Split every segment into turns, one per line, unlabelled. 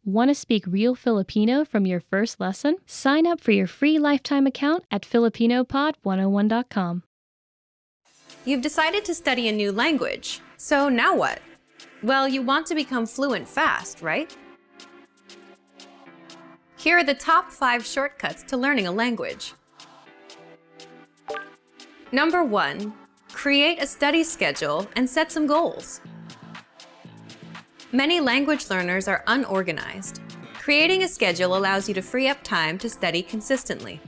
Want to speak real Filipino from your first lesson? Sign up for your free lifetime account at filipinopod101.com.
You've decided to study a new language, so now what? Well, you want to become fluent fast, right? Here are the top 5 shortcuts to learning a language. Number 1. Create a study schedule and set some goals. Many language learners are unorganized. Creating a schedule allows you to free up time to study consistently.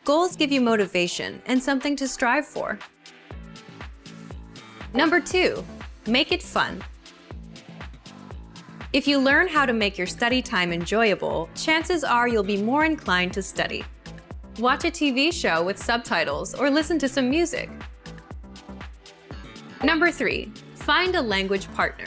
Goals give you motivation and something to strive for. Number 2. Make it fun. If you learn how to make your study time enjoyable, chances are you'll be more inclined to study. Watch a TV show with subtitles or listen to some music. Number 3. Find a language partner.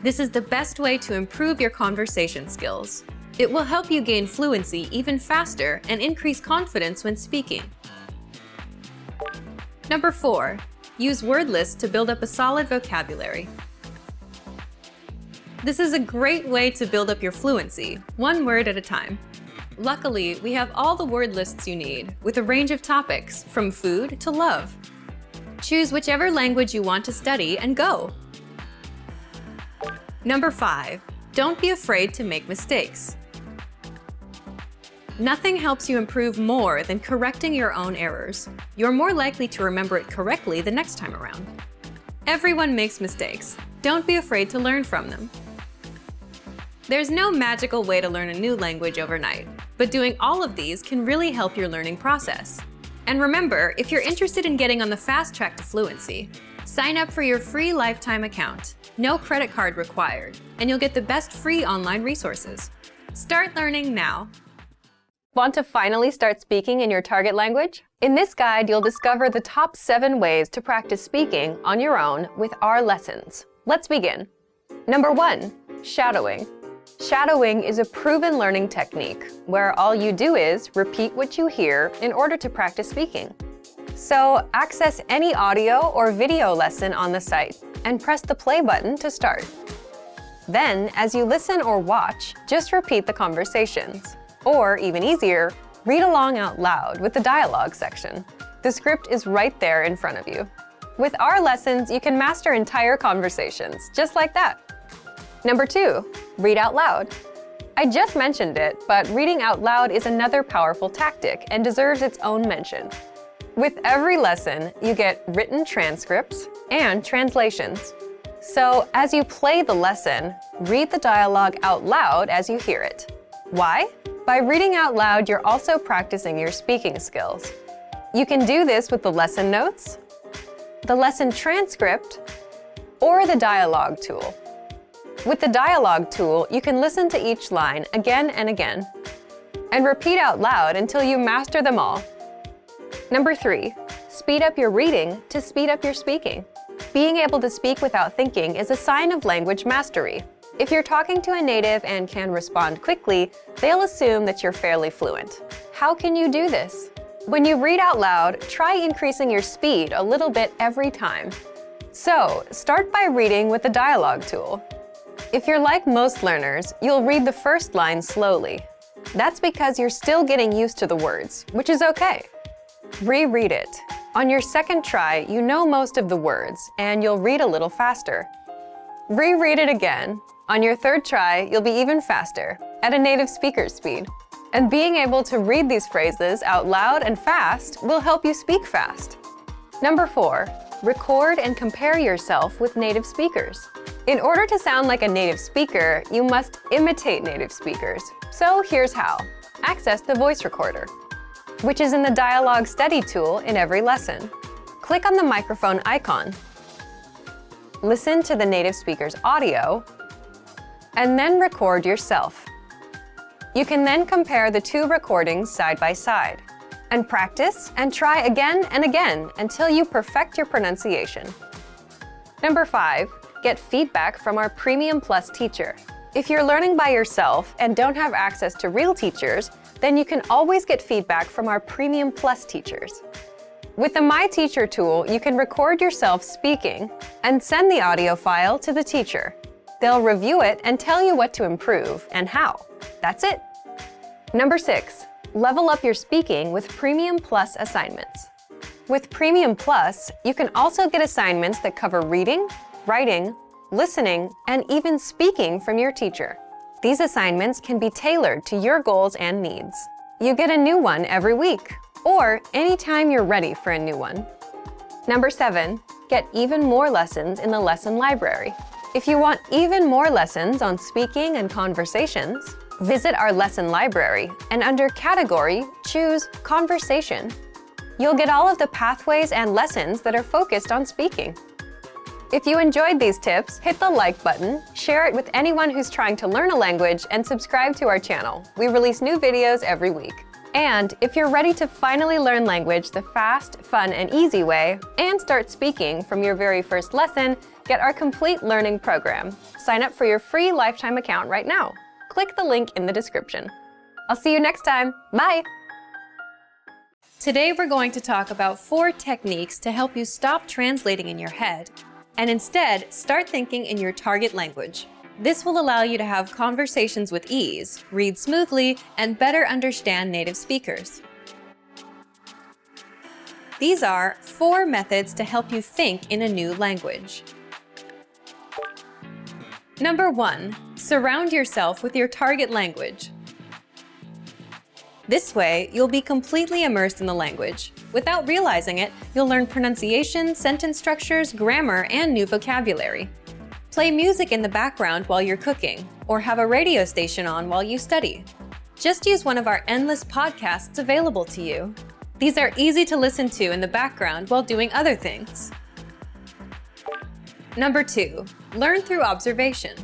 This is the best way to improve your conversation skills. It will help you gain fluency even faster and increase confidence when speaking. Number 4. Use word lists to build up a solid vocabulary. This is a great way to build up your fluency, one word at a time. Luckily, we have all the word lists you need, with a range of topics, from food to love. Choose whichever language you want to study and go. Number 5. Don't be afraid to make mistakes. Nothing helps you improve more than correcting your own errors. You're more likely to remember it correctly the next time around. Everyone makes mistakes. Don't be afraid to learn from them. There's no magical way to learn a new language overnight, but doing all of these can really help your learning process. And remember, if you're interested in getting on the fast track to fluency, sign up for your free lifetime account. No credit card required, and you'll get the best free online resources. Start learning now. Want to finally start speaking in your target language? In this guide, you'll discover the top 7 ways to practice speaking on your own with our lessons. Let's begin. Number 1. Shadowing. Shadowing is a proven learning technique where all you do is repeat what you hear in order to practice speaking. So, access any audio or video lesson on the site and press the play button to start. Then, as you listen or watch, just repeat the conversations. Or, even easier, read along out loud with the dialogue section. The script is right there in front of you. With our lessons, you can master entire conversations, just like that. Number 2, read out loud. I just mentioned it, but reading out loud is another powerful tactic and deserves its own mention. With every lesson, you get written transcripts and translations. So, as you play the lesson, read the dialogue out loud as you hear it. Why? By reading out loud, you're also practicing your speaking skills. You can do this with the lesson notes, the lesson transcript, or the dialogue tool. With the dialogue tool, you can listen to each line again and again, and repeat out loud until you master them all. Number 3, speed up your reading to speed up your speaking. Being able to speak without thinking is a sign of language mastery. If you're talking to a native and can respond quickly, they'll assume that you're fairly fluent. How can you do this? When you read out loud, try increasing your speed a little bit every time. So, start by reading with the dialogue tool. If you're like most learners, you'll read the first line slowly. That's because you're still getting used to the words, which is okay. Reread it. On your second try, you know most of the words, and you'll read a little faster. Reread it again. On your third try, you'll be even faster, at a native speaker's speed. And being able to read these phrases out loud and fast will help you speak fast. Number 4, record and compare yourself with native speakers. In order to sound like a native speaker, you must imitate native speakers. So here's how. Access the voice recorder, which is in the dialogue study tool in every lesson. Click on the microphone icon. Listen to the native speaker's audio, and then record yourself. You can then compare the 2 recordings side by side, and practice and try again and again until you perfect your pronunciation. Number 5, get feedback from our Premium Plus teacher. If you're learning by yourself and don't have access to real teachers, then you can always get feedback from our Premium Plus teachers. With the My Teacher tool, you can record yourself speaking and send the audio file to the teacher. They'll review it and tell you what to improve and how. That's it. Number 6, level up your speaking with Premium Plus assignments. With Premium Plus, you can also get assignments that cover reading, writing, listening, and even speaking from your teacher. These assignments can be tailored to your goals and needs. You get a new one every week, or anytime you're ready for a new one. Number 7, get even more lessons in the lesson library. If you want even more lessons on speaking and conversations, visit our lesson library and under Category, choose Conversation. You'll get all of the pathways and lessons that are focused on speaking. If you enjoyed these tips, hit the like button, share it with anyone who's trying to learn a language, and subscribe to our channel. We release new videos every week. And if you're ready to finally learn language the fast, fun, and easy way, and start speaking from your very first lesson, get our complete learning program. Sign up for your free lifetime account right now. Click the link in the description. I'll see you next time. Bye! Today we're going to talk about 4 techniques to help you stop translating in your head and instead start thinking in your target language. This will allow you to have conversations with ease, read smoothly, and better understand native speakers. These are 4 methods to help you think in a new language. Number 1, surround yourself with your target language. This way, you'll be completely immersed in the language. Without realizing it, you'll learn pronunciation, sentence structures, grammar, and new vocabulary. Play music in the background while you're cooking, or have a radio station on while you study. Just use one of our endless podcasts available to you. These are easy to listen to in the background while doing other things. Number 2, learn through observation.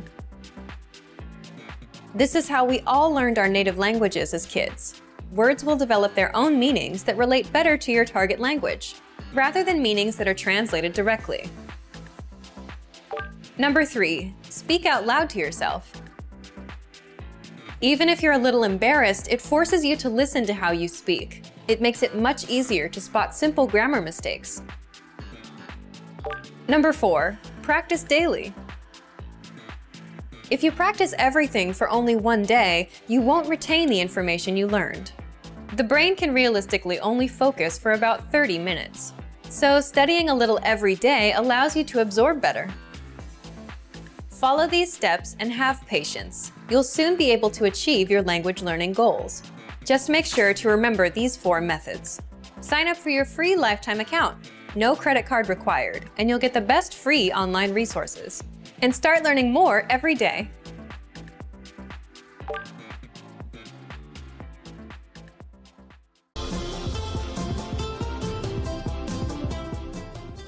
This is how we all learned our native languages as kids. Words will develop their own meanings that relate better to your target language, rather than meanings that are translated directly. Number 3, speak out loud to yourself. Even if you're a little embarrassed, it forces you to listen to how you speak. It makes it much easier to spot simple grammar mistakes. Number 4, practice daily. If you practice everything for only one day, you won't retain the information you learned. The brain can realistically only focus for about 30 minutes. So studying a little every day allows you to absorb better. Follow these steps and have patience. You'll soon be able to achieve your language learning goals. Just make sure to remember these 4 methods. Sign up for your free lifetime account. No credit card required, and you'll get the best free online resources. And start learning more every day.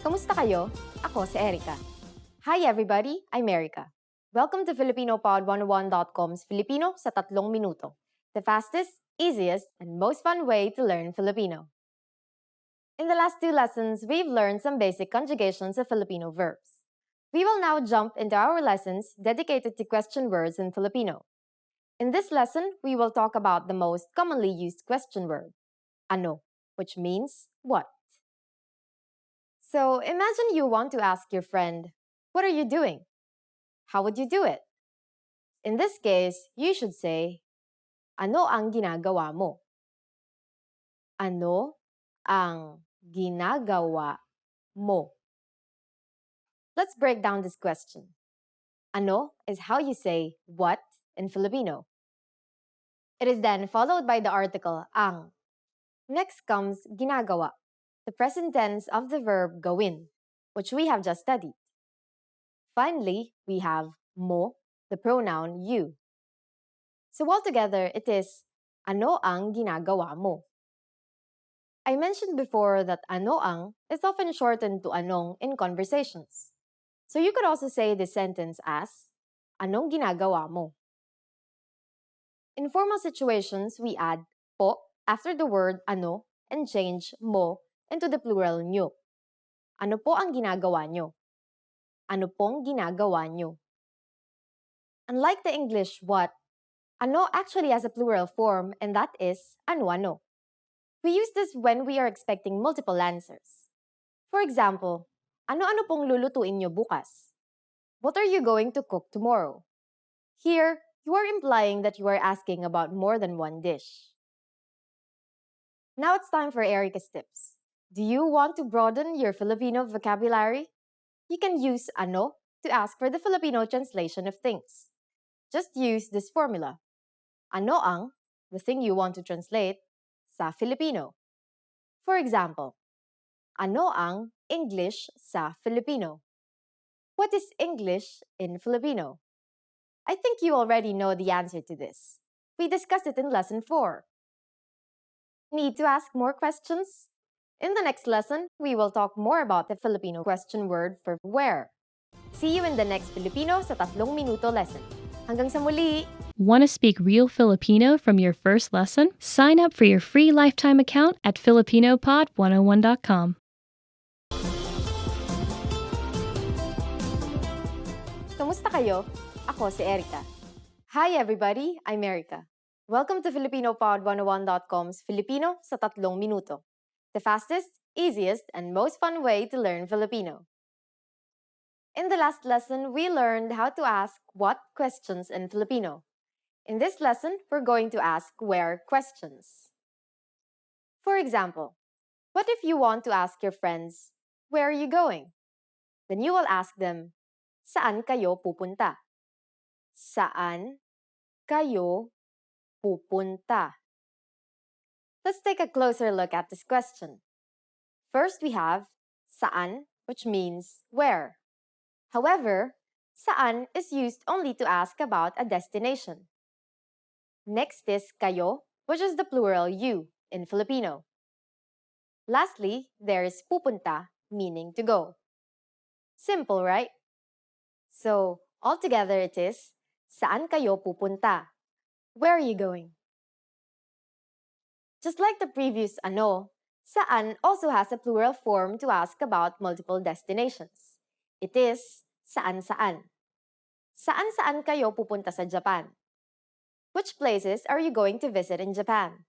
Kamusta kayo? Ako si Erica. Hi everybody, I'm Erica. Welcome to FilipinoPod101.com's Filipino sa 3 minuto. The fastest, easiest, and most fun way to learn Filipino. In the last 2 lessons, we've learned some basic conjugations of Filipino verbs. We will now jump into our lessons dedicated to question words in Filipino. In this lesson, we will talk about the most commonly used question word, ano, which means what. So imagine you want to ask your friend, "What are you doing?" How would you do it? In this case, you should say, "Ano ang ginagawa mo?" Ano ang ginagawa mo? Let's break down this question. Ano is how you say what in Filipino. It is then followed by the article ang. Next comes ginagawa, the present tense of the verb gawin, which we have just studied. Finally, we have mo, the pronoun you. So altogether, it is ano ang ginagawa mo. I mentioned before that ano ang is often shortened to anong in conversations. So you could also say this sentence as, anong ginagawa mo? In formal situations, we add po after the word ano and change mo into the plural nyo. Ano po ang ginagawa nyo? Ano pong ginagawa nyo? Unlike the English what, ano actually has a plural form, and that is ano-ano. We use this when we are expecting multiple answers. For example, ano-ano pong lulutuin nyo bukas? What are you going to cook tomorrow? Here, you are implying that you are asking about more than one dish. Now it's time for Erica's tips. Do you want to broaden your Filipino vocabulary? You can use ano to ask for the Filipino translation of things. Just use this formula. Ano ang, the thing you want to translate, sa Filipino. For example, ano ang English sa Filipino? What is English in Filipino? I think you already know the answer to this. We discussed it in lesson 4. Need to ask more questions? In the next lesson, we will talk more about the Filipino question word for where. See you in the next Filipino sa 3 minuto lesson. Hanggang sa muli!
Want to speak real Filipino from your first lesson? Sign up for your free lifetime account at filipinopod101.com.
Kamusta kayo? Ako si Erica. Hi everybody, I'm Erica. Welcome to FilipinoPod101.com's Filipino sa 3 minuto. The fastest, easiest, and most fun way to learn Filipino. In the last lesson, we learned how to ask what questions in Filipino. In this lesson, we're going to ask where questions. For example, what if you want to ask your friends, where are you going? Then you will ask them, saan kayo pupunta? Saan kayo pupunta? Let's take a closer look at this question. First, we have saan, which means where. However, saan is used only to ask about a destination. Next is kayo, which is the plural you in Filipino. Lastly, there is pupunta, meaning to go. Simple, right? So, altogether it is, saan kayo pupunta? Where are you going? Just like the previous ano, saan also has a plural form to ask about multiple destinations. It is saan-saan. Saan-saan kayo pupunta sa Japan? Which places are you going to visit in Japan?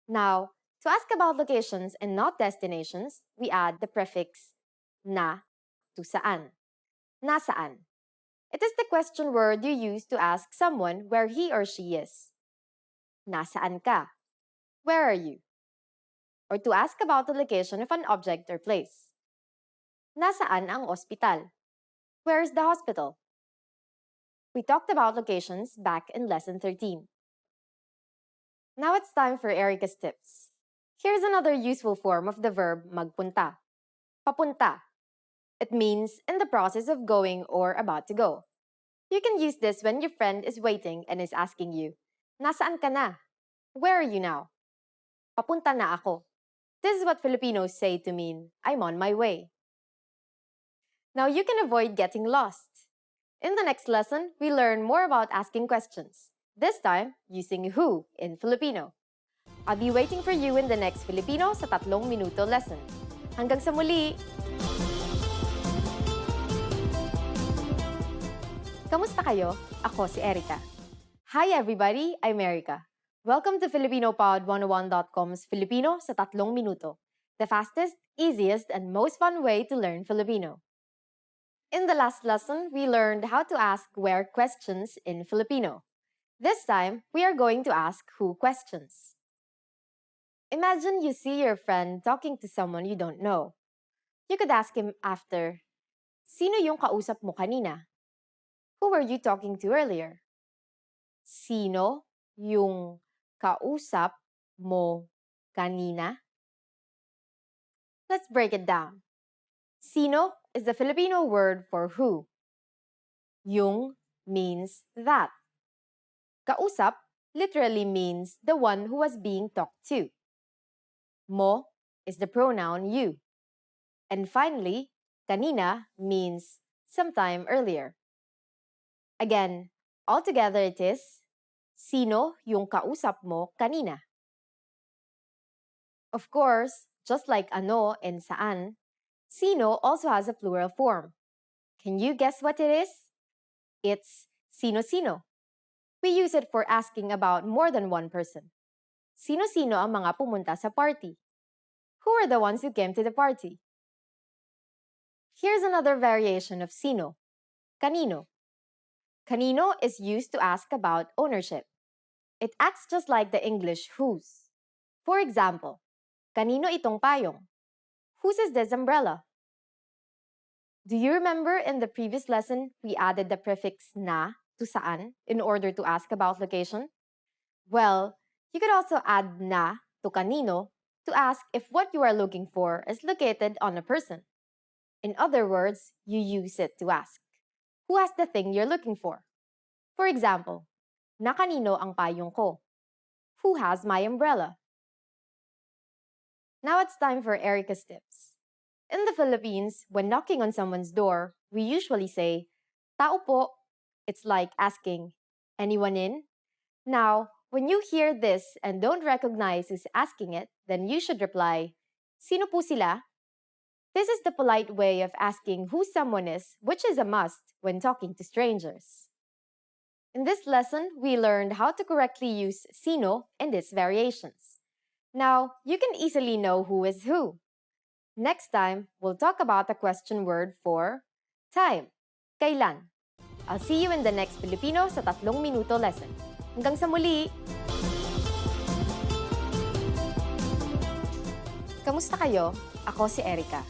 Now, to ask about locations and not destinations, we add the prefix na to saan. Nasaan. It is the question word you use to ask someone where he or she is. Nasaan ka? Where are you? Or to ask about the location of an object or place. Nasaan ang ospital? Where is the hospital? We talked about locations back in lesson 13. Now it's time for Erica's tips. Here's another useful form of the verb magpunta. Papunta. It means in the process of going or about to go. You can use this when your friend is waiting and is asking you, nasaan ka na? Where are you now? Papunta na ako. This is what Filipinos say to mean, I'm on my way. Now you can avoid getting lost. In the next lesson, we learn more about asking questions, this time using who in Filipino. I'll be waiting for you in the next Filipino sa 3 minuto lesson. Hanggang sa muli! Kamusta kayo? Ako si Erica. Hi everybody, I'm Erica. Welcome to FilipinoPod101.com's Filipino sa 3 minuto. The fastest, easiest, and most fun way to learn Filipino. In the last lesson, we learned how to ask where questions in Filipino. This time, we are going to ask who questions. Imagine you see your friend talking to someone you don't know. You could ask him after, sino yung kausap mo kanina? Who were you talking to earlier? Sino yung kausap mo kanina? Let's break it down. Sino is the Filipino word for who. Yung means that. Kausap literally means the one who was being talked to. Mo is the pronoun you. And finally, kanina means sometime earlier. Again, altogether it is, sino yung kausap mo kanina? Of course, just like ano and saan, sino also has a plural form. Can you guess what it is? It's sino-sino. We use it for asking about more than one person. Sino-sino ang mga pumunta sa party? Who are the ones who came to the party? Here's another variation of sino. Kanino. Kanino is used to ask about ownership. It acts just like the English whose. For example, kanino itong payong? Whose is this umbrella? Do you remember in the previous lesson we added the prefix na to saan in order to ask about location? Well, you could also add na to kanino to ask if what you are looking for is located on a person. In other words, you use it to ask, who has the thing you're looking for? For example, na kanino ang payong ko? Who has my umbrella? Now it's time for Erica's tips. In the Philippines, when knocking on someone's door, we usually say, tao po. It's like asking, anyone in? Now, when you hear this and don't recognize who's asking it, then you should reply, sino po sila? This is the polite way of asking who someone is, which is a must when talking to strangers. In this lesson, we learned how to correctly use sino in these variations. Now, you can easily know who is who. Next time, we'll talk about the question word for time, kailan. I'll see you in the next Filipino sa 3 minuto lesson. Hanggang sa muli! Kamusta kayo? Ako si Erica.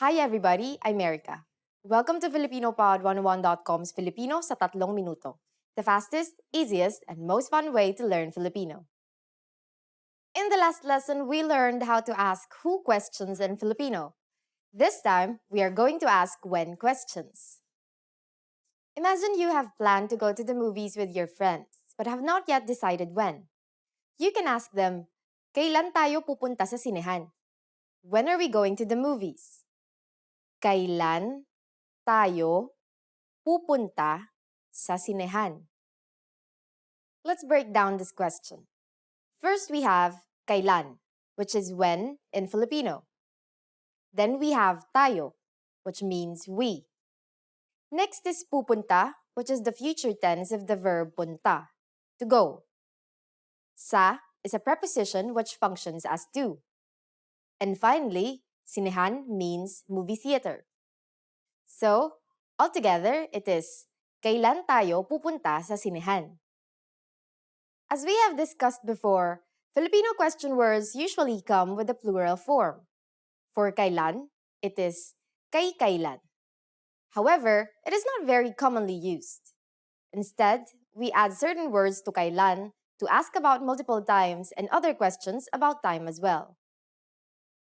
Hi everybody, I'm Erica. Welcome to FilipinoPod101.com's Filipino sa 3 minuto. The fastest, easiest, and most fun way to learn Filipino. In the last lesson, we learned how to ask who questions in Filipino. This time, we are going to ask when questions. Imagine you have planned to go to the movies with your friends, but have not yet decided when. You can ask them, kailan tayo pupunta sa sinehan? When are we going to the movies? Kailan tayo pupunta sa sinehan? Let's break down this question. First, we have kailan, which is when in Filipino. Then we have tayo, which means we. Next is pupunta, which is the future tense of the verb punta, to go. Sa is a preposition which functions as to. And finally, sinehan means movie theater. So, altogether, it is kailan tayo pupunta sa sinehan? As we have discussed before, Filipino question words usually come with a plural form. For kailan, it is kay kailan. However, it is not very commonly used. Instead, we add certain words to kailan to ask about multiple times and other questions about time as well.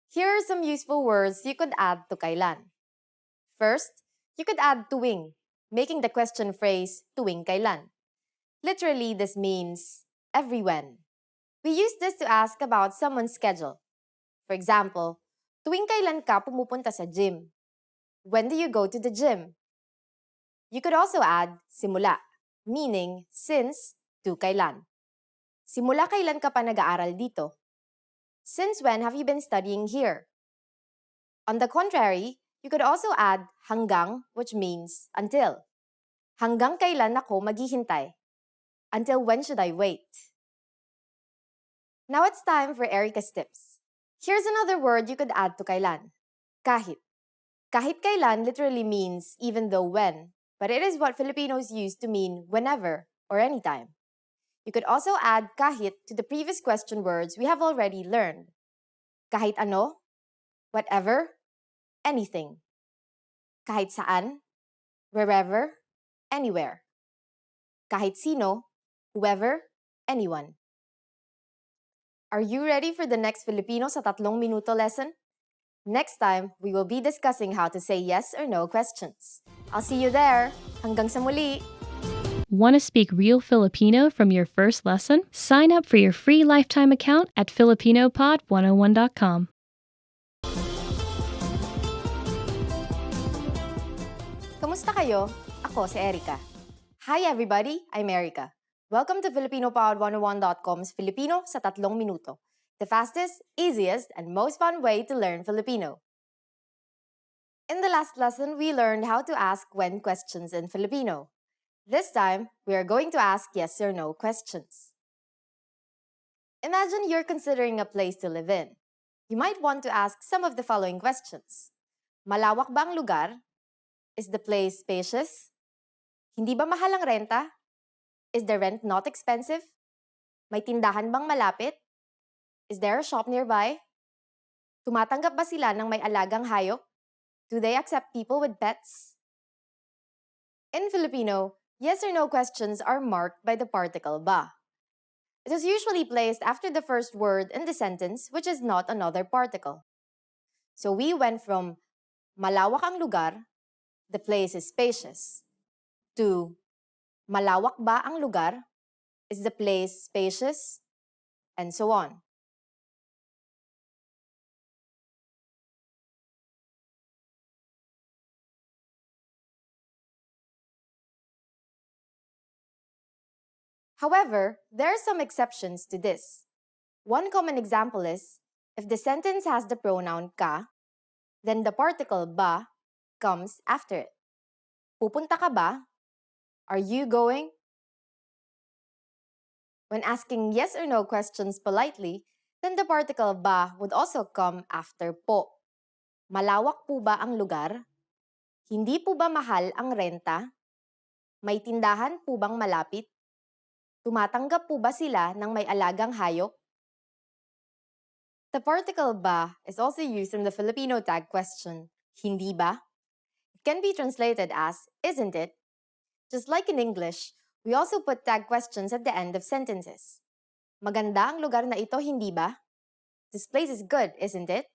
Here are some useful words you could add to kailan. First, you could add tuwing, making the question phrase tuwing kailan. Literally, this means every when. We use this to ask about someone's schedule. For example, tuwing kailan ka pumupunta sa gym? When do you go to the gym? You could also add simula, meaning since to kailan. Simula kailan ka pa nag-aaral dito? Since when have you been studying here? On the contrary, you could also add hanggang, which means until. Hanggang kailan ako maghihintay? Until when should I wait? Now it's time for Erica's tips. Here's another word you could add to kailan. Kahit. Kahit kailan literally means even though when, but it is what Filipinos use to mean whenever or anytime. You could also add kahit to the previous question words we have already learned. Kahit ano, whatever, anything. Kahit saan, wherever, anywhere. Kahit sino, whoever, anyone. Are you ready for the next Filipino sa 3 minuto lesson? Next time, we will be discussing how to say yes or no questions. I'll see you there. Hanggang sa muli!
Want to speak real Filipino from your first lesson? Sign up for your free lifetime account at FilipinoPod101.com.
Kamusta kayo? Ako si Erica. Hi everybody, I'm Erica. Welcome to FilipinoPod101.com's Filipino sa 3 minuto. The fastest, easiest, and most fun way to learn Filipino. In the last lesson, we learned how to ask when questions in Filipino. This time, we are going to ask yes or no questions. Imagine you're considering a place to live in. You might want to ask some of the following questions. Malawak ba ang lugar? Is the place spacious? Hindi ba mahal ang renta? Is the rent not expensive? May tindahan bang malapit? Is there a shop nearby? Tumatanggap ba sila ng may alagang hayop? Do they accept people with pets? In Filipino, yes or no questions are marked by the particle ba. It is usually placed after the first word in the sentence, which is not another particle. So we went from malawak ang lugar, the place is spacious, to malawak ba ang lugar, is the place spacious, and so on. However, there are some exceptions to this. One common example is, if the sentence has the pronoun ka, then the particle ba comes after it. Pupunta ka ba? Are you going? When asking yes or no questions politely, then the particle ba would also come after po. Malawak po ba ang lugar? Hindi po ba mahal ang renta? May tindahan po bang malapit? Tumatanggap po ba sila ng may alagang hayop? The particle ba is also used in the Filipino tag question, hindi ba? It can be translated as, isn't it? Just like in English, we also put tag questions at the end of sentences. Maganda ang lugar na ito, hindi ba? This place is good, isn't it?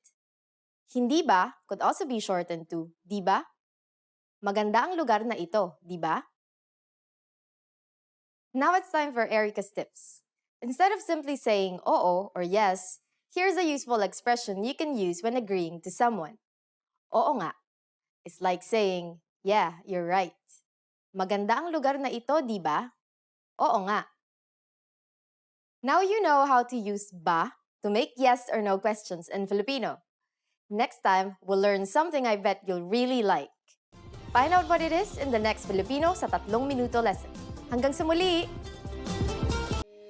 Hindi ba could also be shortened to, di ba? Maganda ang lugar na ito, di ba? Now it's time for Erica's tips. Instead of simply saying oo or yes, here's a useful expression you can use when agreeing to someone. Oo nga. It's like saying, yeah, you're right. Maganda ang lugar na ito, di ba? Oo nga. Now you know how to use ba to make yes or no questions in Filipino. Next time, we'll learn something I bet you'll really like. Find out what it is in the next Filipino sa 3 Minuto lesson. Hanggang sa muli!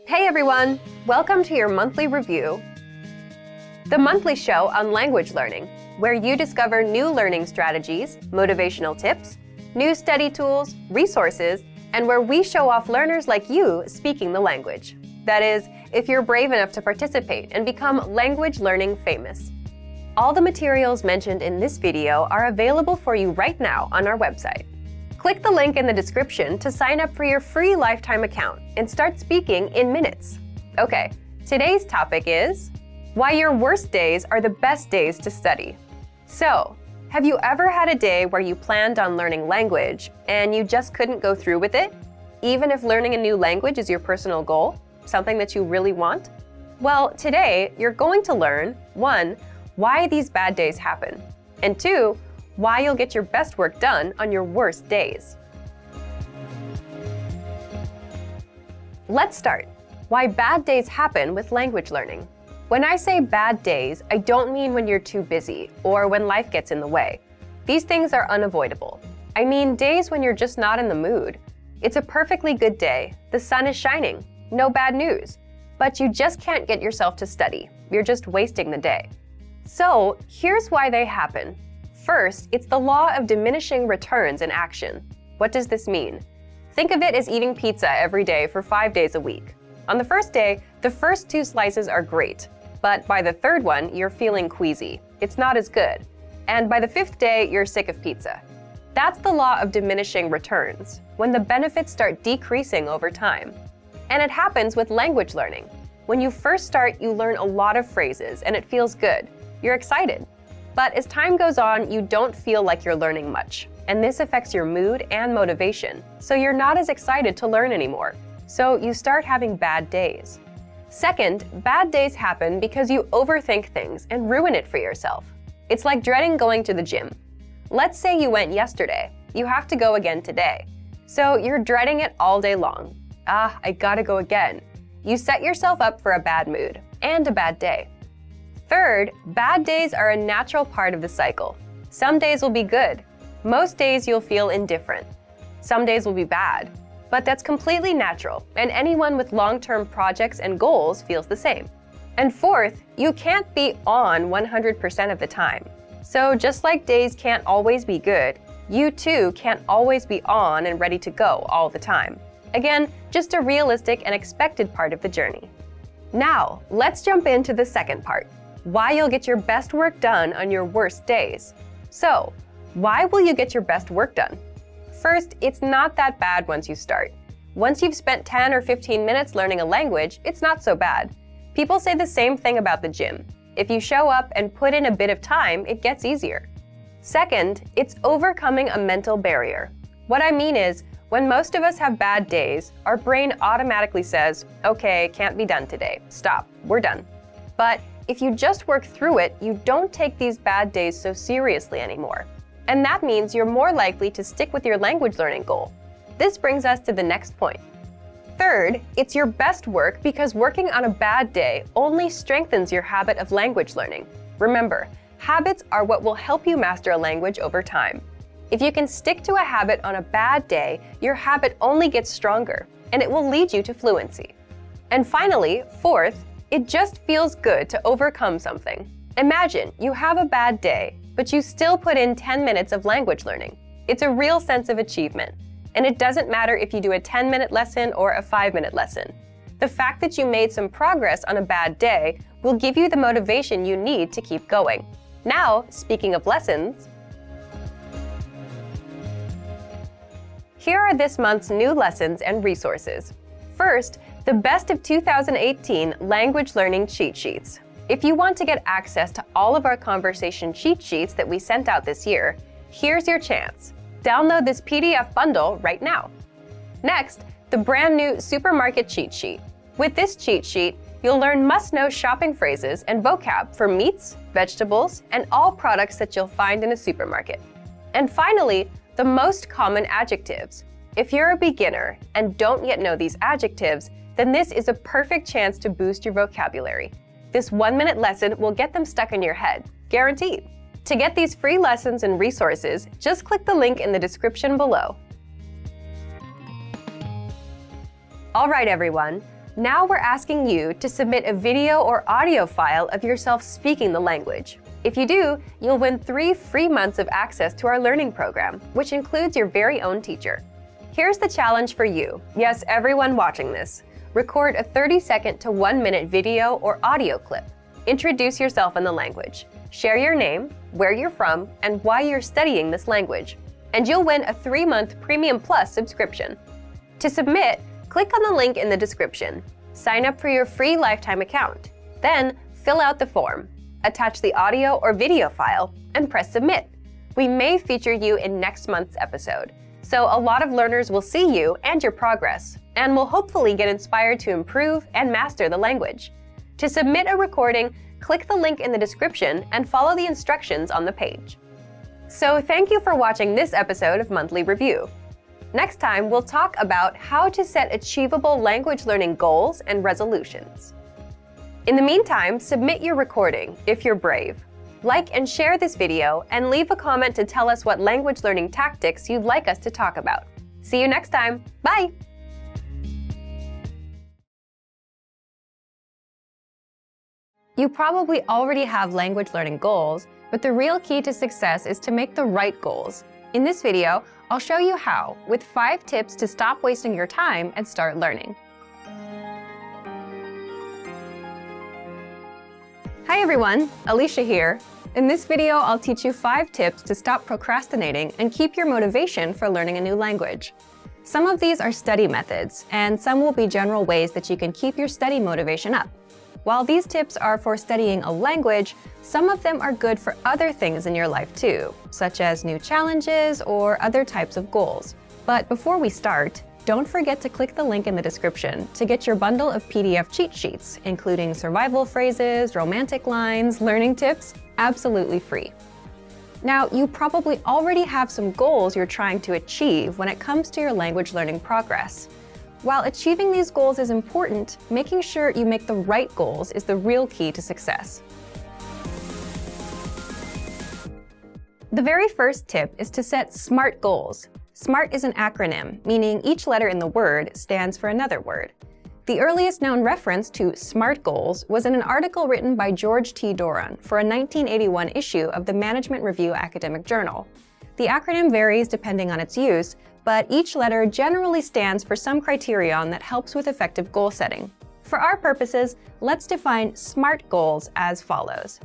Hey everyone! Welcome to your monthly review. The monthly show on language learning, where you discover new learning strategies, motivational tips, new study tools, resources, and where we show off learners like you speaking the language. That is, if you're brave enough to participate and become language learning famous. All the materials mentioned in this video are available for you right now on our website. Click the link in the description to sign up for your free lifetime account and start speaking in minutes. Okay, today's topic is why your worst days are the best days to study. So, have you ever had a day where you planned on learning language and you just couldn't go through with it? Even if learning a new language is your personal goal, something that you really want? Well, today you're going to learn 1. Why these bad days happen, and 2. Why you'll get your best work done on your worst days. Let's start. Why bad days happen with language learning. When I say bad days, I don't mean when you're too busy or when life gets in the way. These things are unavoidable. I mean days when you're just not in the mood. It's a perfectly good day, the sun is shining, no bad news, but you just can't get yourself to study. You're just wasting the day. So, here's why they happen. First, it's the law of diminishing returns in action. What does this mean? Think of it as eating pizza every day for 5 days a week. On the first day, the first 2 slices are great, but by the third one, you're feeling queasy. It's not as good. And by the 5th day, you're sick of pizza. That's the law of diminishing returns, when the benefits start decreasing over time. And it happens with language learning. When you first start, you learn a lot of phrases and it feels good. You're excited. But as time goes on, you don't feel like you're learning much. And this affects your mood and motivation. So you're not as excited to learn anymore. So you start having bad days. Second, bad days happen because you overthink things and ruin it for yourself. It's like dreading going to the gym. Let's say you went yesterday. You have to go again today. So you're dreading it all day long. I gotta go again. You set yourself up for a bad mood and a bad day. Third, bad days are a natural part of the cycle. Some days will be good. Most days you'll feel indifferent. Some days will be bad. But that's completely natural, and anyone with long-term projects and goals feels the same. And fourth, you can't be on 100% of the time. So just like days can't always be good, you too can't always be on and ready to go all the time. Again, just a realistic and expected part of the journey. Now, let's jump into the second part, why you'll get your best work done on your worst days. So, why will you get your best work done? First, it's not that bad once you start. Once you've spent 10 or 15 minutes learning a language, it's not so bad. People say the same thing about the gym. If you show up and put in a bit of time, it gets easier. Second, it's overcoming a mental barrier. What I mean is, when most of us have bad days, our brain automatically says, okay, can't be done today. Stop, we're done. But if you just work through it, you don't take these bad days so seriously anymore. And that means you're more likely to stick with your language learning goal. This brings us to the next point. Third, it's your best work because working on a bad day only strengthens your habit of language learning. Remember, habits are what will help you master a language over time. If you can stick to a habit on a bad day, your habit only gets stronger, and it will lead you to fluency. And finally, fourth, it just feels good to overcome something. Imagine you have a bad day, but you still put in 10 minutes of language learning. It's a real sense of achievement. And it doesn't matter if you do a 10-minute lesson or a 5-minute lesson. The fact that you made some progress on a bad day will give you the motivation you need to keep going. Now, speaking of lessons, here are this month's new lessons and resources. First, the Best of 2018 Language Learning Cheat Sheets. If you want to get access to all of our conversation cheat sheets that we sent out this year, here's your chance. Download this PDF bundle right now. Next, the brand new Supermarket Cheat Sheet. With this cheat sheet, you'll learn must-know shopping phrases and vocab for meats, vegetables, and all products that you'll find in a supermarket. And finally, the most common adjectives. If you're a beginner and don't yet know these adjectives, then this is a perfect chance to boost your vocabulary. This 1-minute lesson will get them stuck in your head, guaranteed. To get these free lessons and resources, just click the link in the description below. All right, everyone. Now we're asking you to submit a video or audio file of yourself speaking the language. If you do, you'll win 3 free months of access to our learning program, which includes your very own teacher. Here's the challenge for you. Yes, everyone watching this. Record a 30-second to 1-minute video or audio clip. Introduce yourself in the language. Share your name, where you're from, and why you're studying this language. And you'll win a 3-month Premium Plus subscription. To submit, click on the link in the description. Sign up for your free lifetime account. Then, fill out the form. Attach the audio or video file, and press submit. We may feature you in next month's episode. So a lot of learners will see you and your progress, and will hopefully get inspired to improve and master the language. To submit a recording, click the link in the description and follow the instructions on the page. So thank you for watching this episode of Monthly Review. Next time, we'll talk about how to set achievable language learning goals and resolutions. In the meantime, submit your recording if you're brave. Like and share this video, and leave a comment to tell us what language learning tactics you'd like us to talk about. See you next time. Bye! You probably already have language learning goals, but the real key to success is to make the right goals. In this video, I'll show you how, with 5 tips to stop wasting your time and start learning. Hi everyone, Alicia here. In this video, I'll teach you 5 tips to stop procrastinating and keep your motivation for learning a new language. Some of these are study methods, and some will be general ways that you can keep your study motivation up. While these tips are for studying a language, some of them are good for other things in your life too, such as new challenges or other types of goals. But before we start, don't forget to click the link in the description to get your bundle of PDF cheat sheets, including survival phrases, romantic lines, learning tips, absolutely free. Now, you probably already have some goals you're trying to achieve when it comes to your language learning progress. While achieving these goals is important, making sure you make the right goals is the real key to success. The very first tip is to set SMART goals. SMART is an acronym, meaning each letter in the word stands for another word. The earliest known reference to SMART goals was in an article written by George T. Doran for a 1981 issue of the Management Review Academic Journal. The acronym varies depending on its use, but each letter generally stands for some criterion that helps with effective goal setting. For our purposes, let's define SMART goals as follows.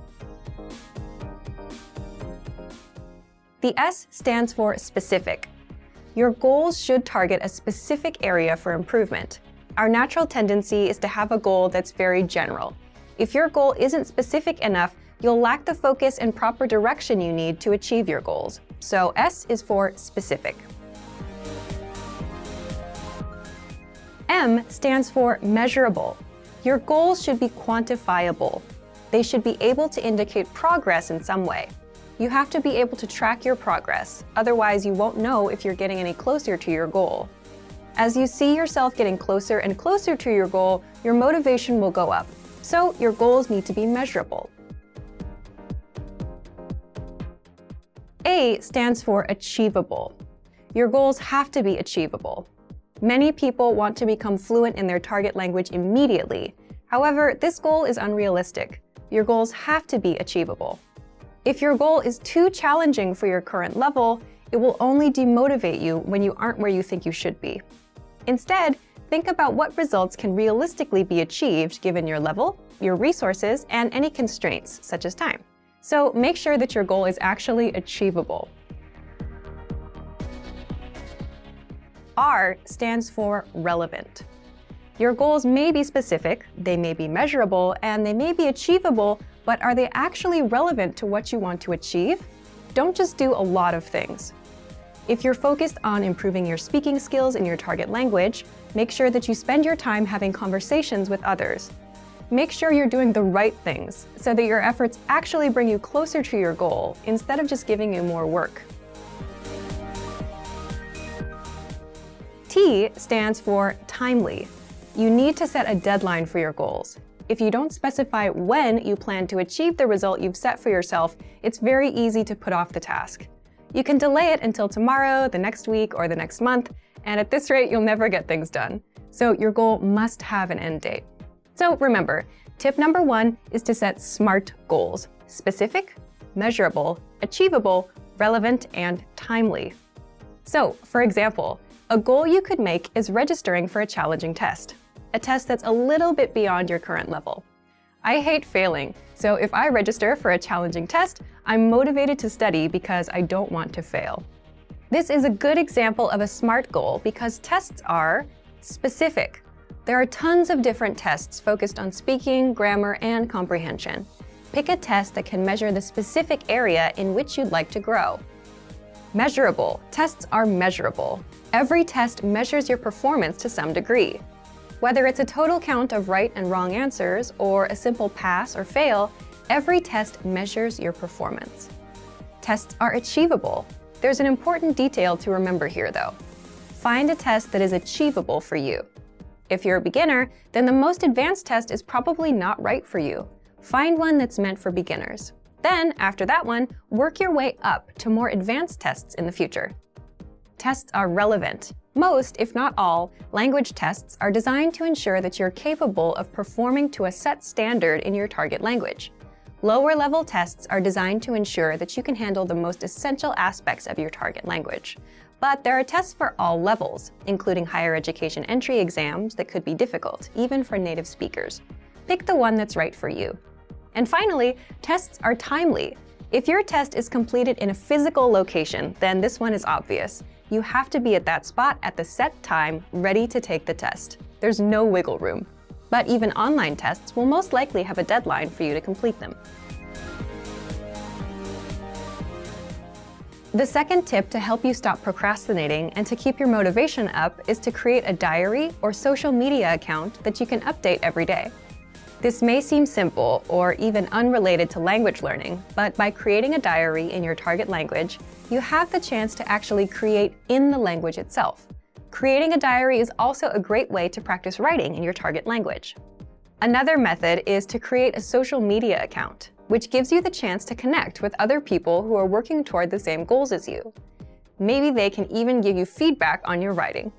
The S stands for specific. Your goals should target a specific area for improvement. Our natural tendency is to have a goal that's very general. If your goal isn't specific enough, you'll lack the focus and proper direction you need to achieve your goals. So S is for specific. M stands for measurable. Your goals should be quantifiable. They should be able to indicate progress in some way. You have to be able to track your progress, otherwise you won't know if you're getting any closer to your goal. As you see yourself getting closer and closer to your goal, your motivation will go up. So your goals need to be measurable. A stands for achievable. Your goals have to be achievable. Many people want to become fluent in their target language immediately. However, this goal is unrealistic. Your goals have to be achievable. If your goal is too challenging for your current level, it will only demotivate you when you aren't where you think you should be. Instead, think about what results can realistically be achieved given your level, your resources, and any constraints, such as time. So make sure that your goal is actually achievable. R stands for relevant. Your goals may be specific, they may be measurable, and they may be achievable, but are they actually relevant to what you want to achieve? Don't just do a lot of things. If you're focused on improving your speaking skills in your target language, make sure that you spend your time having conversations with others. Make sure you're doing the right things so that your efforts actually bring you closer to your goal instead of just giving you more work. T stands for timely. You need to set a deadline for your goals. If you don't specify when you plan to achieve the result you've set for yourself, it's very easy to put off the task. You can delay it until tomorrow, the next week, or the next month, and at this rate, you'll never get things done. So your goal must have an end date. So remember, tip number 1 is to set SMART goals: specific, measurable, achievable, relevant, and timely. So, for example, a goal you could make is registering for a challenging test, a test that's a little bit beyond your current level. I hate failing, so if I register for a challenging test, I'm motivated to study because I don't want to fail. This is a good example of a SMART goal because tests are specific. There are tons of different tests focused on speaking, grammar, and comprehension. Pick a test that can measure the specific area in which you'd like to grow. Measurable. Tests are measurable. Every test measures your performance to some degree. Whether it's a total count of right and wrong answers or a simple pass or fail, every test measures your performance. Tests are achievable. There's an important detail to remember here, though. Find a test that is achievable for you. If you're a beginner, then the most advanced test is probably not right for you. Find one that's meant for beginners. Then, after that one, work your way up to more advanced tests in the future. Tests are relevant. Most, if not all, language tests are designed to ensure that you're capable of performing to a set standard in your target language. Lower-level tests are designed to ensure that you can handle the most essential aspects of your target language. But there are tests for all levels, including higher education entry exams that could be difficult, even for native speakers. Pick the one that's right for you. And finally, tests are timely. If your test is completed in a physical location, then this one is obvious. You have to be at that spot at the set time, ready to take the test. There's no wiggle room. But even online tests will most likely have a deadline for you to complete them. The second tip to help you stop procrastinating and to keep your motivation up is to create a diary or social media account that you can update every day. This may seem simple or even unrelated to language learning, but by creating a diary in your target language, you have the chance to actually create in the language itself. Creating a diary is also a great way to practice writing in your target language. Another method is to create a social media account, which gives you the chance to connect with other people who are working toward the same goals as you. Maybe they can even give you feedback on your writing.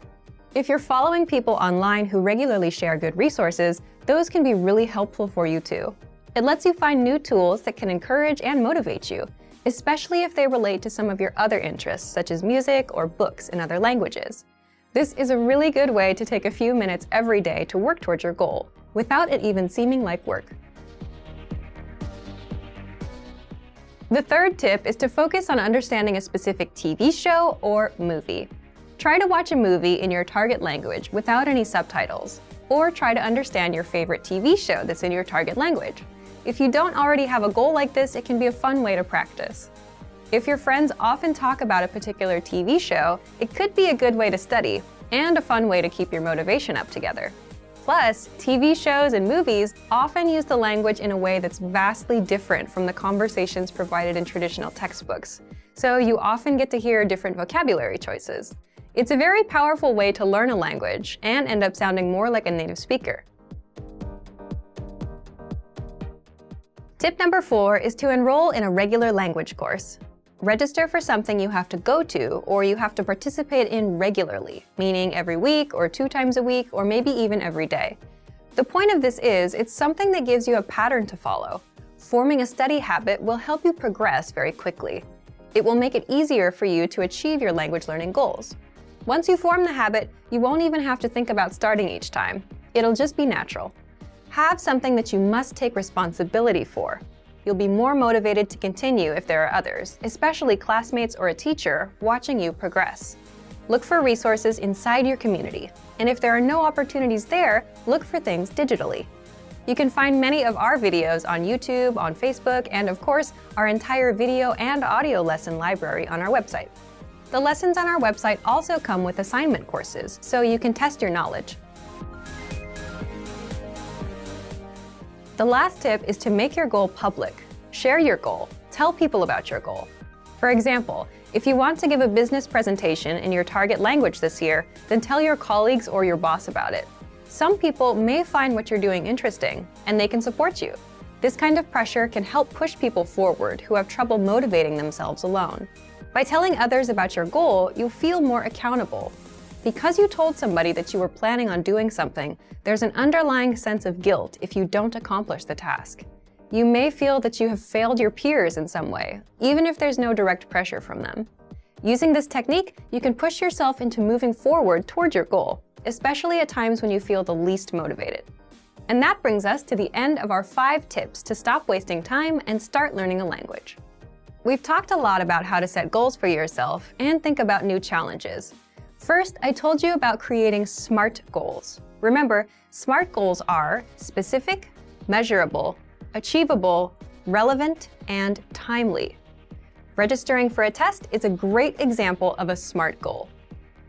If you're following people online who regularly share good resources, those can be really helpful for you too. It lets you find new tools that can encourage and motivate you, especially if they relate to some of your other interests, such as music or books in other languages. This is a really good way to take a few minutes every day to work towards your goal, without it even seeming like work. The third tip is to focus on understanding a specific TV show or movie. Try to watch a movie in your target language without any subtitles, or try to understand your favorite TV show that's in your target language. If you don't already have a goal like this, it can be a fun way to practice. If your friends often talk about a particular TV show, it could be a good way to study, and a fun way to keep your motivation up together. Plus, TV shows and movies often use the language in a way that's vastly different from the conversations provided in traditional textbooks, so you often get to hear different vocabulary choices. It's a very powerful way to learn a language and end up sounding more like a native speaker. Tip number 4 is to enroll in a regular language course. Register for something you have to go to or you have to participate in regularly, meaning every week or 2 times a week or maybe even every day. The point of this is it's something that gives you a pattern to follow. Forming a study habit will help you progress very quickly. It will make it easier for you to achieve your language learning goals. Once you form the habit, you won't even have to think about starting each time. It'll just be natural. Have something that you must take responsibility for. You'll be more motivated to continue if there are others, especially classmates or a teacher, watching you progress. Look for resources inside your community, and if there are no opportunities there, look for things digitally. You can find many of our videos on YouTube, on Facebook, and of course, our entire video and audio lesson library on our website. The lessons on our website also come with assignment courses, so you can test your knowledge. The last tip is to make your goal public. Share your goal. Tell people about your goal. For example, if you want to give a business presentation in your target language this year, then tell your colleagues or your boss about it. Some people may find what you're doing interesting, and they can support you. This kind of pressure can help push people forward who have trouble motivating themselves alone. By telling others about your goal, you'll feel more accountable. Because you told somebody that you were planning on doing something, there's an underlying sense of guilt if you don't accomplish the task. You may feel that you have failed your peers in some way, even if there's no direct pressure from them. Using this technique, you can push yourself into moving forward toward your goal, especially at times when you feel the least motivated. And that brings us to the end of our 5 tips to stop wasting time and start learning a language. We've talked a lot about how to set goals for yourself and think about new challenges. First, I told you about creating SMART goals. Remember, SMART goals are specific, measurable, achievable, relevant, and timely. Registering for a test is a great example of a SMART goal.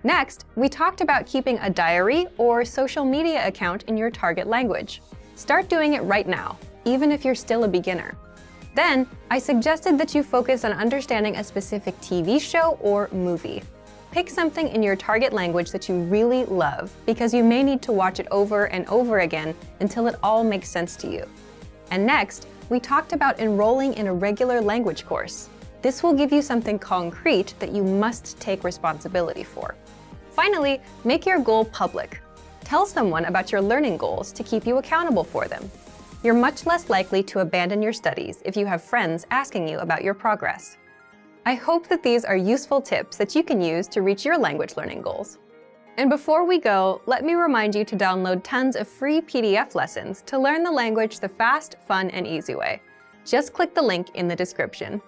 Next, we talked about keeping a diary or social media account in your target language. Start doing it right now, even if you're still a beginner. Then, I suggested that you focus on understanding a specific TV show or movie. Pick something in your target language that you really love, because you may need to watch it over and over again until it all makes sense to you. And next, we talked about enrolling in a regular language course. This will give you something concrete that you must take responsibility for. Finally, make your goal public. Tell someone about your learning goals to keep you accountable for them. You're much less likely to abandon your studies if you have friends asking you about your progress. I hope that these are useful tips that you can use to reach your language learning goals. And before we go, let me remind you to download tons of free PDF lessons to learn the language the fast, fun, and easy way. Just click the link in the description.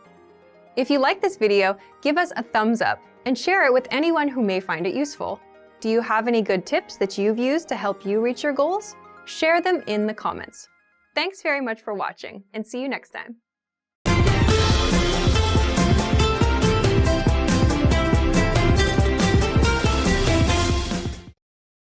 If you like this video, give us a thumbs up and share it with anyone who may find it useful. Do you have any good tips that you've used to help you reach your goals? Share them in the comments. Thanks very much for watching, and see you next time.